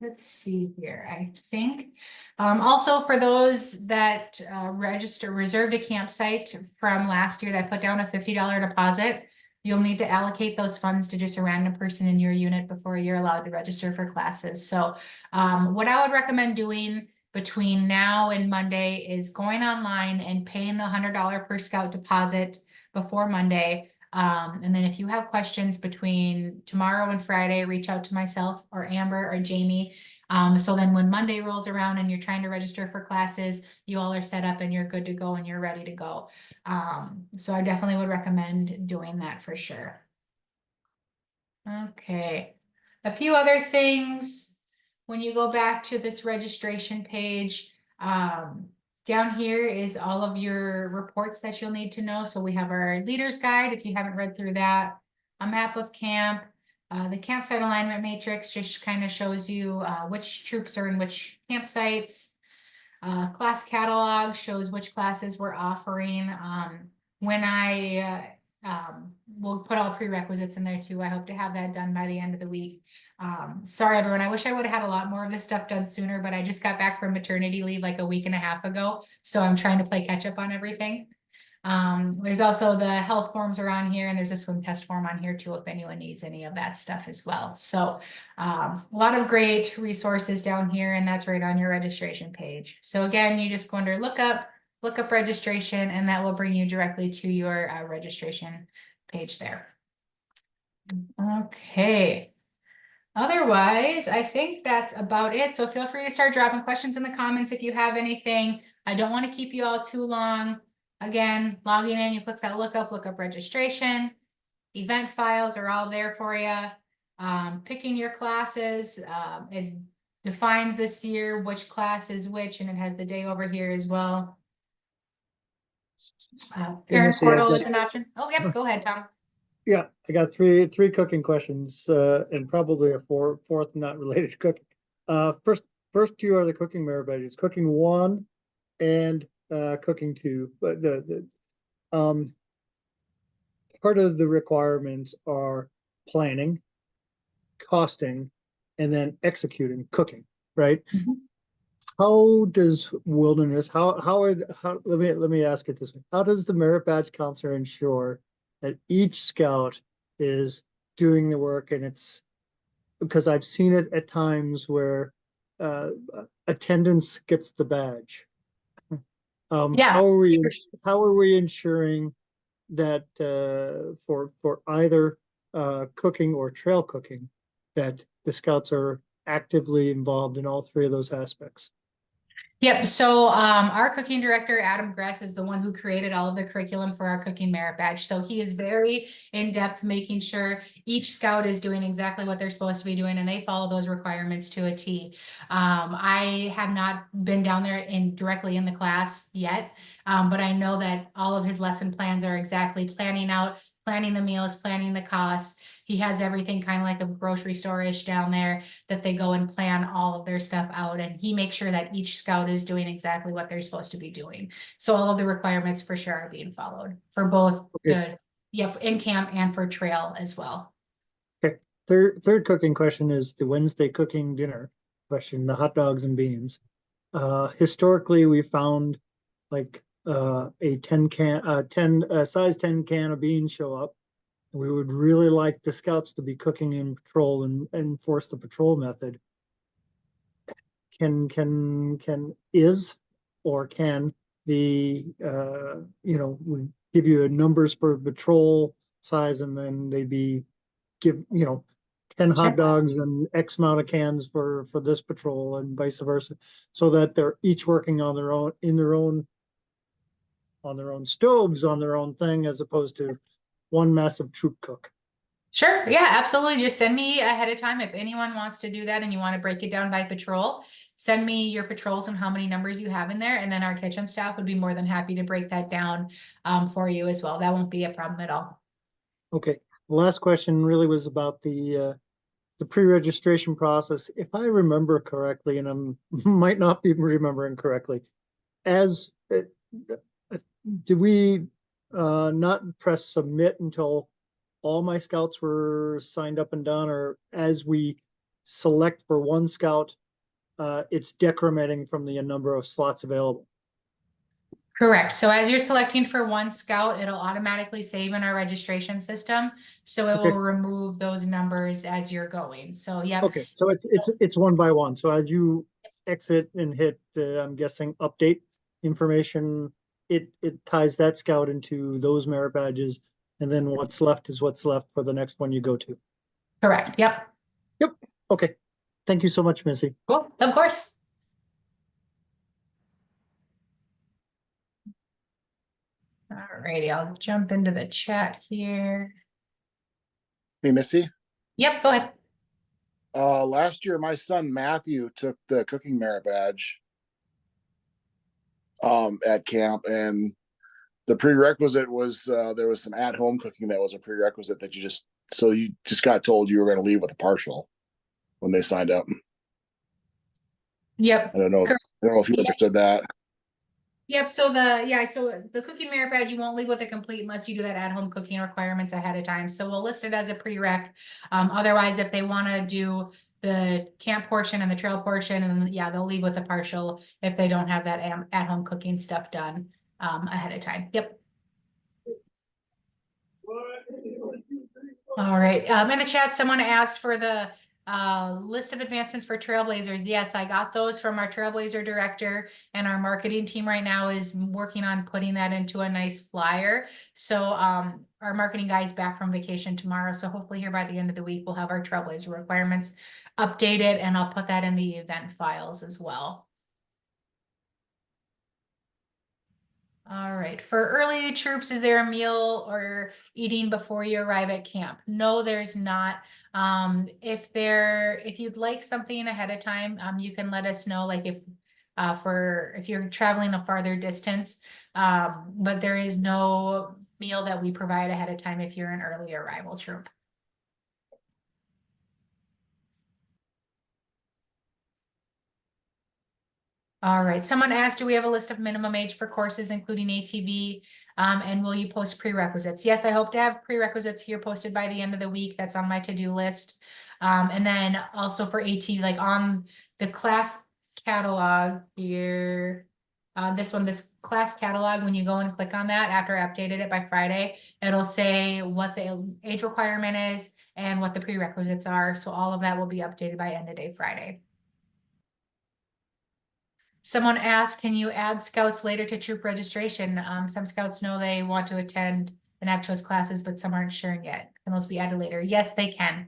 Let's see here, I think. Also for those that reserved a campsite from last year that put down a $50 deposit, you'll need to allocate those funds to just a random person in your unit before you're allowed to register for classes. So what I would recommend doing between now and Monday is going online and paying the $100 per scout deposit before Monday. And then if you have questions between tomorrow and Friday, reach out to myself or Amber or Jamie. So then when Monday rolls around and you're trying to register for classes, you all are set up and you're good to go and you're ready to go. So I definitely would recommend doing that for sure. Okay, a few other things. When you go back to this registration page, down here is all of your reports that you'll need to know. So we have our leader's guide, if you haven't read through that, a map of camp, the campsite alignment matrix just kind of shows you which troops are in which campsites. Class catalog shows which classes we're offering. When I we'll put all prerequisites in there too. I hope to have that done by the end of the week. Sorry, everyone. I wish I would have had a lot more of this stuff done sooner, but I just got back from maternity leave like a week and a half ago. So I'm trying to play catch up on everything. There's also the health forms are on here, and there's a swim test form on here too, if anyone needs any of that stuff as well. So a lot of great resources down here, and that's right on your registration page. So again, you just go under look up registration, and that will bring you directly to your registration page there. Okay. Otherwise, I think that's about it. So feel free to start dropping questions in the comments if you have anything. I don't want to keep you all too long. Again, logging in, you click that look up registration. Event files are all there for you. Picking your classes, it defines this year which class is which, and it has the day over here as well. Parent Missy, I've portal is got- an option. Oh, yep, go ahead, Tom. Yeah, I got three cooking questions, and probably a fourth not related to cooking. First two are the cooking merit badges, cooking 1 and cooking 2. But part of the requirements are planning, costing, and then executing cooking, right? Mhm. How does Wilderness, let me ask it this way. How does the merit badge counselor ensure that each scout is doing the work? And it's because I've seen it at times where attendance gets the badge. Yeah. How are we ensuring that for either cooking or trail cooking, that the scouts are actively involved in all three of those aspects? Yep. So our cooking director, Adam Gress, is the one who created all of the curriculum for our cooking merit badge. So he is very in depth, making sure each scout is doing exactly what they're supposed to be doing, and they follow those requirements to a T. I have not been down there directly in the class yet, but I know that all of his lesson plans are exactly planning the meals, planning the costs. He has everything kind of like a grocery store-ish down there that they go and plan all of their stuff out, and he makes sure that each scout is doing exactly what they're supposed to be doing. So all of the requirements for sure are being followed for both Okay. in camp and for trail as well. Okay. Third cooking question is the Wednesday cooking dinner question, the hot dogs and beans. Historically, we found like a 10 size 10 can of beans show up. We would really like the scouts to be cooking in patrol and enforce the patrol method. Can the we give you numbers for patrol size, and then they be give 10 hot Sure. dogs and X amount of cans for this patrol and vice versa, so that they're each working on their own stoves, on their own thing, as opposed to one massive troop cook. Sure. Yeah, absolutely. Just send me ahead of time if anyone wants to do that and you want to break it down by patrol. Send me your patrols and how many numbers you have in there, and then our kitchen staff would be more than happy to break that down for you as well. That won't be a problem at all. Okay. The last question really was about the pre-registration process. If I remember correctly, and I might not be remembering correctly, did we not press submit until all my scouts were signed up and done, or as we select for one scout, it's decrementing from the number of slots available? Correct. So as you're selecting for one scout, it'll automatically save in our registration system. So it Okay. will remove those numbers as you're going. So yeah. Okay, so it's one by one. So as you exit and hit, I'm guessing update information, it ties that scout into those merit badges, and then what's left is what's left for the next one you go to. Correct. Yep. Yep. Okay. Thank you so much, Missy. Cool. Of course. Alrighty, I'll jump into the chat here. Hey, Missy. Yep, go ahead. Last year, my son Matthew took the cooking merit badge at camp, and the prerequisite was there was some at-home cooking that was a prerequisite that you just got told you were going to leave with a partial when they signed up. Yep. I don't know if you understood that. Yep. So the cooking merit badge, you won't leave with a complete unless you do that at-home cooking requirements ahead of time. So we'll list it as a prereq. Otherwise, if they want to do the camp portion and the trail portion, and yeah, they'll leave with a partial if they don't have that at-home cooking stuff done ahead of time. Yep. All right, in the chat, someone asked for the list of advancements for Trailblazers. Yes, I got those from our Trailblazer director, and our marketing team right now is working on putting that into a nice flyer. So our marketing guy is back from vacation tomorrow, so hopefully here by the end of the week, we'll have our Trailblazer requirements updated, and I'll put that in the event files as well. All right, for early troops, is there a meal or eating before you arrive at camp? No, there's not. If you'd like something ahead of time, you can let us know, like if you're traveling a farther distance. But there is no meal that we provide ahead of time if you're an early arrival troop. All right, someone asked, do we have a list of minimum age for courses, including ATV? And will you post prerequisites? Yes, I hope to have prerequisites here posted by the end of the week. That's on my to-do list. And then also for ATV, like on the class catalog here, this class catalog, when you go and click on that, after I updated it by Friday, it'll say what the age requirement is and what the prerequisites are. So all of that will be updated by end of day Friday. Someone asked, can you add scouts later to troop registration? Some scouts know they want to attend and have choice classes, but some aren't sure yet. Can those be added later? Yes, they can.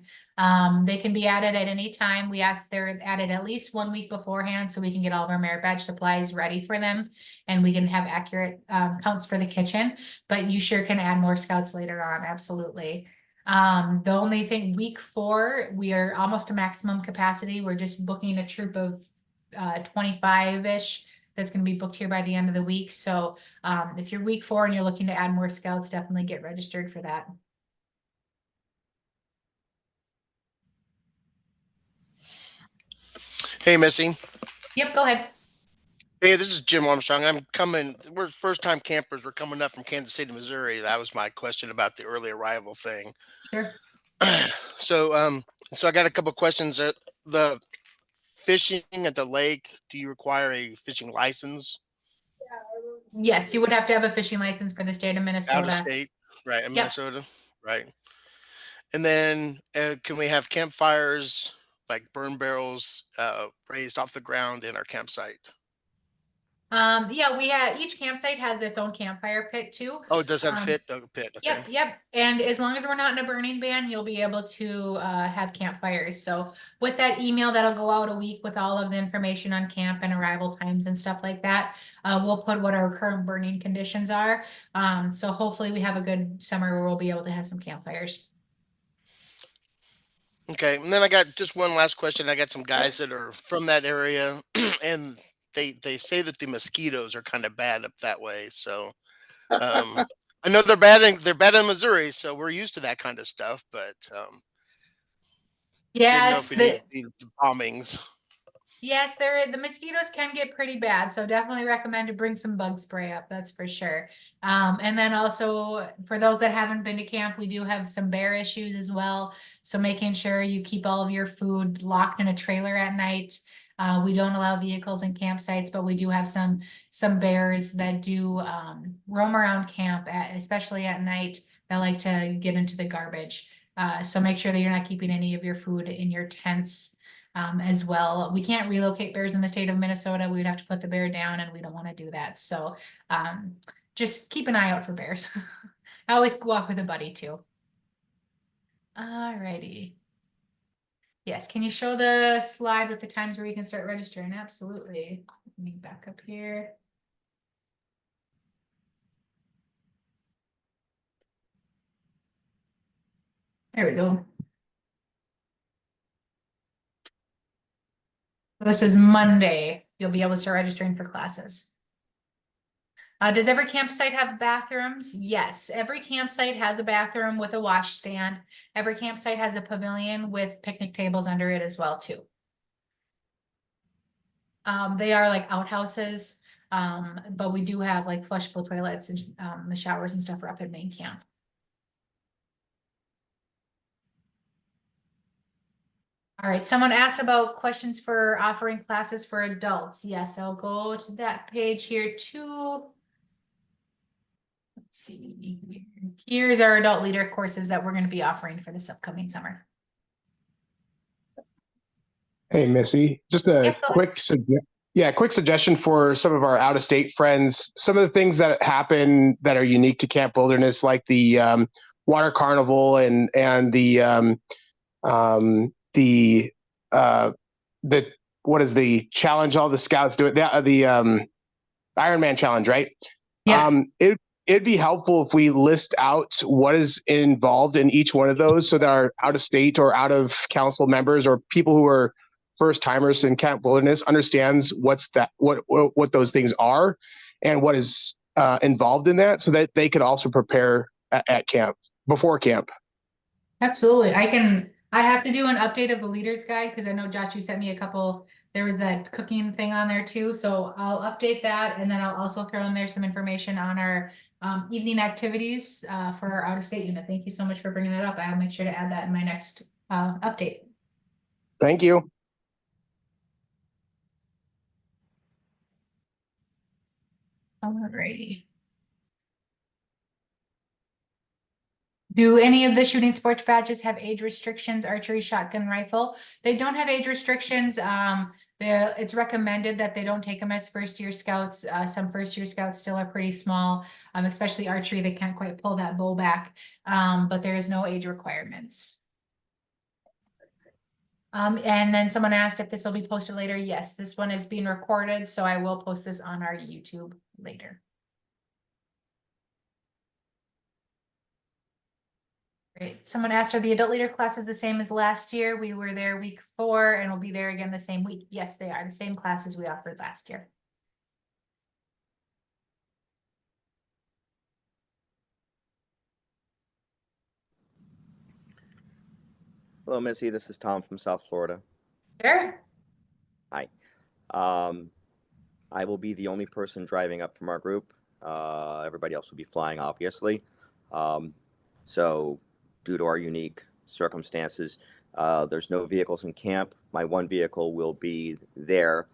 They can be added at any time. We ask they're added at least 1 week beforehand so we can get all of our merit badge supplies ready for them and we can have accurate counts for the kitchen. But you sure can add more scouts later on, absolutely. The only thing, week 4, we are almost to maximum capacity. We're just booking a troop of 25-ish that's going to be booked here by the end of the week. So if you're week 4 and you're looking to add more scouts, definitely get registered for that. Hey, Missy. Yep, go ahead. Hey, this is Jim Armstrong. We're first time campers. We're coming up from Kansas City, Missouri. That was my question about the early arrival thing. Sure. So, so I got a couple questions. The fishing at the lake, do you require a fishing license? Yes, you would have to have a fishing license for the state of Out of Minnesota. state, right? In Yep. Minnesota, right? And then can we have campfires, like burn barrels, raised off the ground in our campsite? Yeah, each campsite has its own campfire pit too. Oh, it does have a pit. Okay. Yep. And as long as we're not in a burning ban, you'll be able to have campfires. So with that email that'll go out a week with all of the information on camp and arrival times and stuff like that, we'll put what our current burning conditions are. So hopefully we have a good summer where we'll be able to have some campfires. Okay, and then I got just one last question. I got some guys that are from that area, and they say that the mosquitoes are kind of bad up that way. So I know they're bad in Missouri, so we're used to that kind of stuff. But didn't know Yes, if any bombings. yes, the mosquitoes can get pretty bad, so definitely recommend to bring some bug spray up, that's for sure. And then also for those that haven't been to camp, we do have some bear issues as well. So making sure you keep all of your food locked in a trailer at night. We don't allow vehicles in campsites, but we do have some bears that do roam around camp, especially at night, that like to get into the garbage. So make sure that you're not keeping any of your food in your tents as well. We can't relocate bears in the state of Minnesota. We would have to put the bear down and we don't want to do that. So just keep an eye out for bears. I always walk with a buddy too. All righty. Yes, can you show the slide with the times where you can start registering? Absolutely. Let me back up here. There we go. This is Monday. You'll be able to start registering for classes. Does every campsite have bathrooms? Yes, every campsite has a bathroom with a wash stand. Every campsite has a pavilion with picnic tables under it as well too. They are like outhouses, but we do have like flushable toilets and the showers and stuff are up at main camp. All right, someone asked about questions for offering classes for adults. Yes, I'll go to that page here too. Let's See, here's our adult leader courses that we're going to be offering for this upcoming summer. Hey, Missy, just a Yep, go ahead. quick suggestion for some of our out of state friends. Some of the things that happen that are unique to Camp Wilderness, like the water carnival and the what is the challenge all the scouts do it, the Ironman challenge, right? Yeah. It'd be helpful if we list out what is involved in each one of those so that our out of state or out of council members or people who are first timers in Camp Wilderness understands what those things are and what is involved in that, so that they could also prepare at camp, before camp. Absolutely. I have to do an update of the leader's guide because I know Josh, you sent me a couple, there was that cooking thing on there too. So I'll update that, and then I'll also throw in there some information on our evening activities for our out of state unit. Thank you so much for bringing that up. I'll make sure to add that in my next update. Thank you. Alrighty. Do any of the shooting sports badges have age restrictions? Archery, shotgun, rifle? They don't have age restrictions. It's recommended that they don't take them as first year scouts. Some first year scouts still are pretty small, especially archery. They can't quite pull that bow back, but there is no age requirements. And then someone asked if this will be posted later. Yes, this one is being recorded, so I will post this on our YouTube later. Great. Someone asked, are the adult leader classes the same as last year? We were there week 4 and we'll be there again the same week. Yes, they are the same classes we offered last year. Hello, Missy. This is Tom from South Florida. Sure. Hi. I will be the only person driving up from our group. Everybody else will be flying, obviously. So due to our unique circumstances, there's no vehicles in camp. My one vehicle will be there.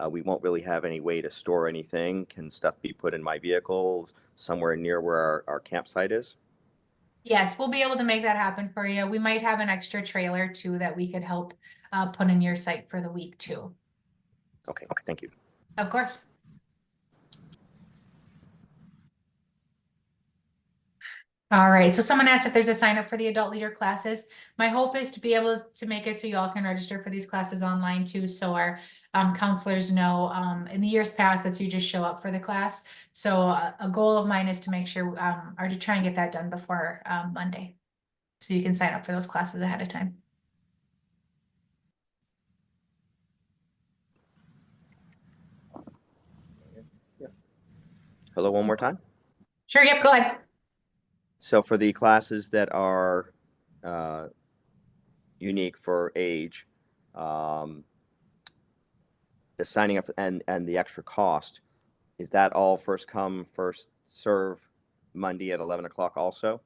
We won't really have any way to store anything. Can stuff be put in my vehicle somewhere near where our campsite is? Yes, we'll be able to make that happen for you. We might have an extra trailer too that we could help put in your site for the week too. Okay, thank you. Of course. All right, so someone asked if there's a sign up for the adult leader classes. My hope is to be able to make it so you all can register for these classes online too, so our counselors know. In the years past, that you just show up for the class. So a goal of mine is to make sure, or to try and get that done before Monday, so you can sign up for those classes ahead of time. Hello, one more time. Sure, yep, go ahead. So for the classes that are unique for age, the signing up and the extra cost, is that all first come, first serve Monday at 11 o'clock also?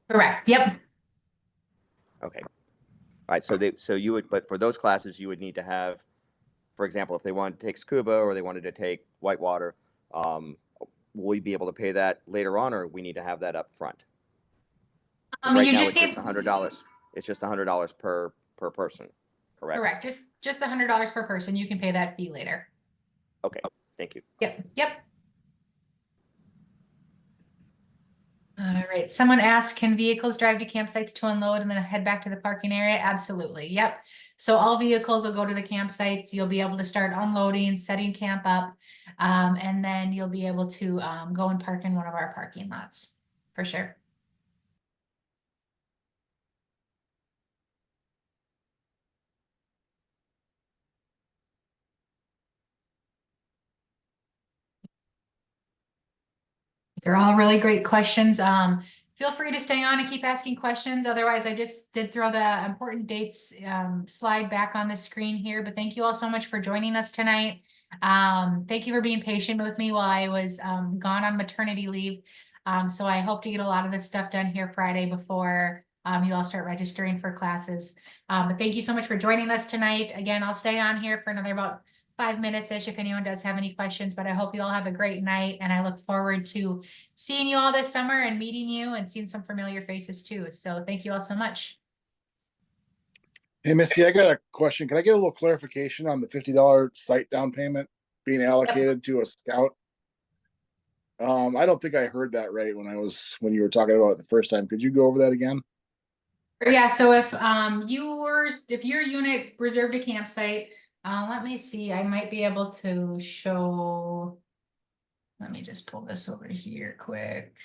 Correct, yep. Okay. All right. So you would, but for those classes, you would need to have, for example, if they wanted to take scuba or they wanted to take whitewater, will we be able to pay that later on, or we need to have that up front? Right You now just it's need just $100. It's just $100 per person, correct? correct, just $100 per person. You can pay that fee later. Okay, thank you. Yep. All right, someone asked, can vehicles drive to campsites to unload and then head back to the parking area? Absolutely, yep. So all vehicles will go to the campsites. You'll be able to start unloading, setting camp up, and then you'll be able to go and park in one of our parking lots, for sure. They're all really great questions. Feel free to stay on and keep asking questions. Otherwise, I just did throw the important dates slide back on the screen here, but thank you all so much for joining us tonight. Thank you for being patient with me while I was gone on maternity leave. So I hope to get a lot of this stuff done here Friday before you all start registering for classes. But thank you so much for joining us tonight. Again, I'll stay on here for another about 5 minutes-ish if anyone does have any questions, but I hope you all have a great night and I look forward to seeing you all this summer and meeting you and seeing some familiar faces too. So thank you all so much. Hey, Missy, I got a question. Can I get a little clarification on the $50 site down payment being allocated to a scout? I don't think I heard that right when you were talking about it the first time. Could you go over that again? Yeah, so if if your unit reserved a campsite, let me see, I might be able to show. Let me just pull this over here quick.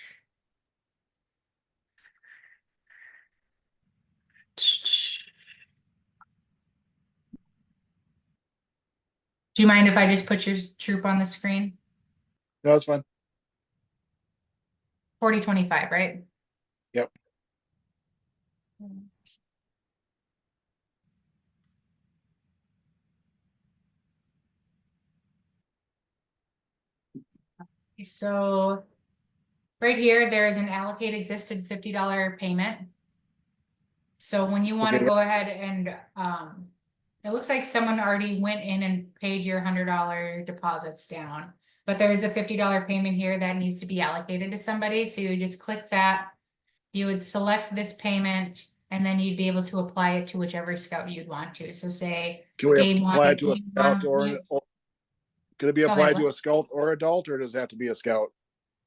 Do you mind if I just put your troop on the screen? No, that's fine. 4025, right? Yep. So right here, there is an allocated existed $50 payment. So when you want to Okay. go ahead and it looks like someone already went in and paid your $100 deposits down. But there is a $50 payment here that needs to be allocated to somebody. So you just click that. You would select this payment and then you'd be able to apply it to whichever scout you'd want to. So say Can we Dave apply wanted it to a to scout or could it be Go ahead, applied to what? a scout or adult, or does it have to be a scout?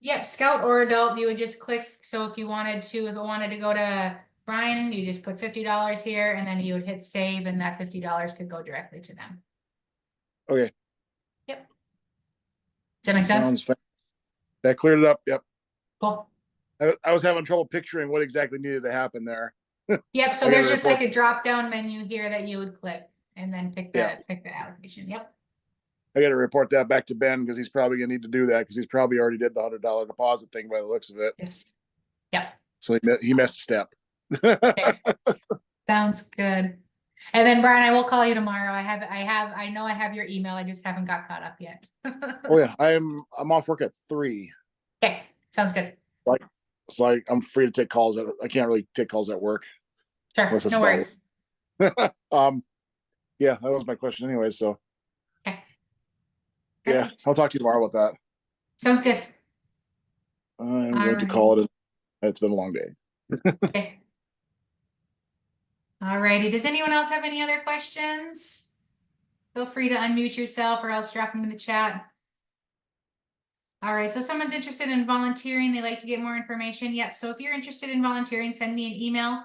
Yep, scout or adult, you would just click. So if it wanted to go to Brian, you just put $50 here and then you would hit save and that $50 could go directly to them. Okay. Yep. Does that make Sounds sense? fine. That cleared it up. Yep. Cool. I was having trouble picturing what exactly needed to happen there. Yep, so I there's gotta just like report- a drop down menu here that you would click and then pick Yeah. the allocation. Yep. I got to report that back to Ben because he's probably gonna need to do that because he's probably already did the $100 deposit thing by the looks of it. Yep. So he missed a step. Okay. Sounds good. And then Brian, I will call you tomorrow. I know I have your email. I just haven't got caught up yet. Oh yeah, I'm off work at 3, Okay, sounds good. so I'm free to take calls. I can't really take calls at work. Sure, Unless it's no about- worries. Yeah, that was my question anyway. So Okay. yeah, Perfect. I'll talk to you tomorrow about Sounds good. that. I'm All going to right. call it. It's been a long day. Okay. All righty. Does anyone else have any other questions? Feel free to unmute yourself or else drop them in the chat. All right, so someone's interested in volunteering. They like to get more information. Yep. So if you're interested in volunteering, send me an email.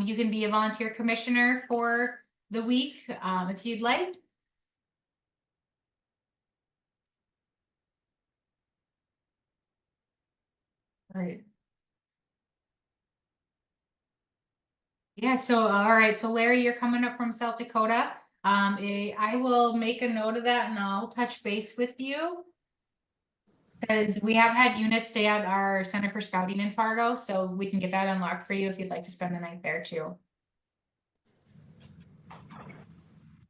You can be a volunteer commissioner for the week if you'd like. All right. Yeah, so all right, so Larry, you're coming up from South Dakota. I will make a note of that and I'll touch base with you. Because we have had units stay at our Center for Scouting in Fargo, so we can get that unlocked for you if you'd like to spend the night there too.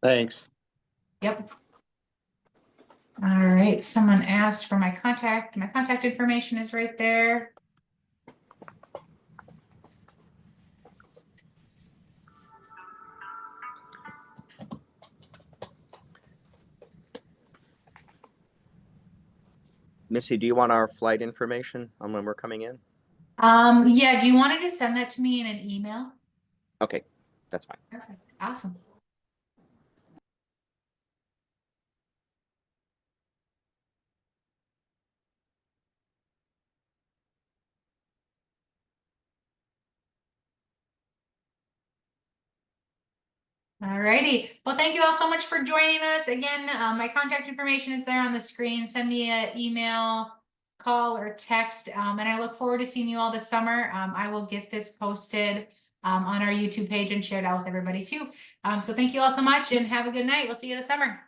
Thanks. Yep. All right, someone asked for my contact. My contact information is right there. Missy, do you want our flight information on when we're coming in? Yeah, do you want to just send that to me in an email? Okay, that's fine. Okay, awesome. All righty. Well, thank you all so much for joining us. Again, my contact information is there on the screen. Send me an email, call, or text. And I look forward to seeing you all this summer. I will get this posted on our YouTube page and shared out with everybody too. So thank you all so much and have a good night. We'll see you this summer.